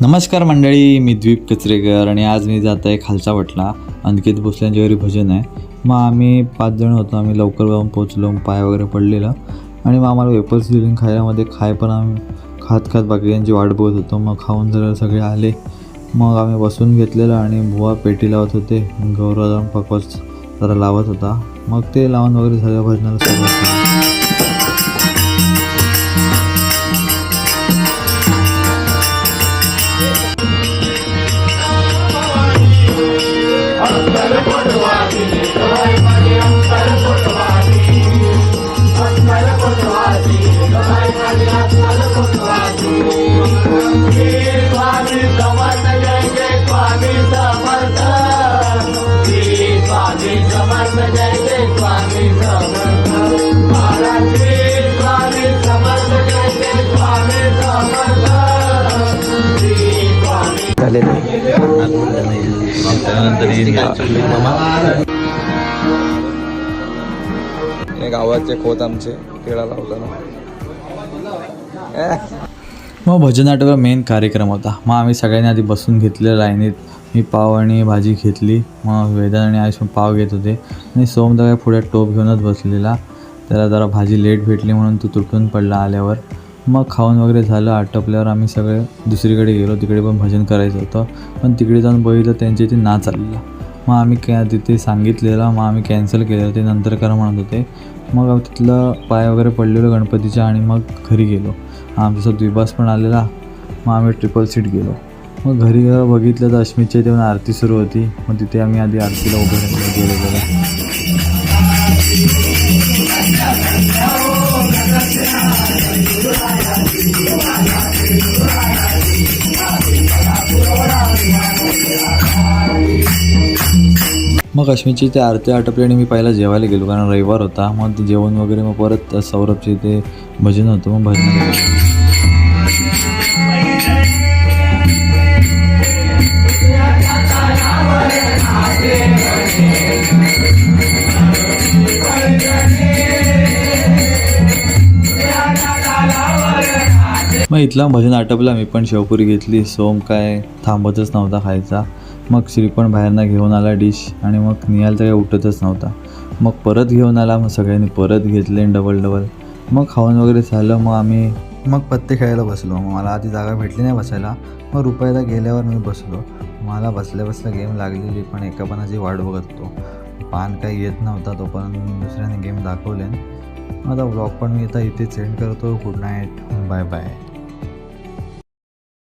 नमस्कार मंडळी, मी द्वीप कचरेकर आणि आज मी जात आहे खालचा वटला. अंकित भोसल्यांच्या घरी भजन आहे. मग आम्ही 5 जण होतो. आम्ही लवकर जाऊन पोचलो. पाय वगैरे पडलेलं आणि मग आम्हाला वेपर्स दिले खायला. खाय पण आम्ही खात बाकीच्यांची वाट बघत होतो. मग खाऊन जरा सगळे आले. मग आम्ही बसून घेतलेलं आणि बुवा पेटी लावत होते. गौरव जाऊन पकवास जरा लावत होता. मग ते लावून वगैरे सगळ्या भजनाला सुरुवात केली. गावाचे खोत आमचे केळा लावताना. मग भजन आठवडा मेन कार्यक्रम होता. मग आम्ही सगळ्यांनी आधी बसून घेतलेलं लाईनीत. मी पाव आणि भाजी घेतली. मग वेदांत आणि आयुष पाव घेत होते आणि सोम दादा पुढे टोप घेऊनच बसलेला. त्याला जरा भाजी लेट भेटली म्हणून तो तुटून पडला आल्यावर. मग खाऊन वगैरे झालं. आटपल्यावर आम्ही सगळे दुसरीकडे गेलो. तिकडे पण भजन करायचं होतं. पण तिकडे जाऊन बघितलं त्यांच्या इथे नाच आलेला. मग आम्ही तिथे सांगितलेलं. मग आम्ही कॅन्सल केलं. ते नंतर करा म्हणत होते. मग तिथलं पाय वगैरे पडलेलं गणपतीच्या आणि मग घरी गेलो. आमचा द्विबास पण आलेला. मग आम्ही ट्रिपल सीट गेलो. मग घरी बघितलं तर अश्मितच्या इथे आरती सुरू होती. मग तिथे आम्ही आधी आरतीला उभं गेलेलो. मग अश्मितची इथे आरती आटपली आणि मी पहिला जेवायला गेलो कारण रविवार होता. मग ते जेवण वगैरे मग परत सौरभच्या इथे भजन होतं. मग भजनाला गेलो. मग इथला भजन आटपला. मी पण शेवपुरी घेतली. सोम काय थांबतच नव्हता खायचा. मग श्रीपण बाहेरनं घेऊन आला डिश आणि मग निहाल तर काही उठतच नव्हता. मग परत घेऊन आला. मग सगळ्यांनी परत घेतले डबल. मग खाऊन वगैरे झालं. मग आम्ही पत्ते खेळायला बसलो. मग मला आधी जागा भेटली नाही बसायला. मग रुपयाला गेल्यावर मी बसलो. मला बसल्या गेम लागलेली. पण एका पानाची वाट बघत होतो. पान काही येत नव्हता. तोपर्यंत दुसऱ्याने गेम दाखवले. आता ब्लॉग पण मी आता इथे सेंड करतो. Good night, bye bye.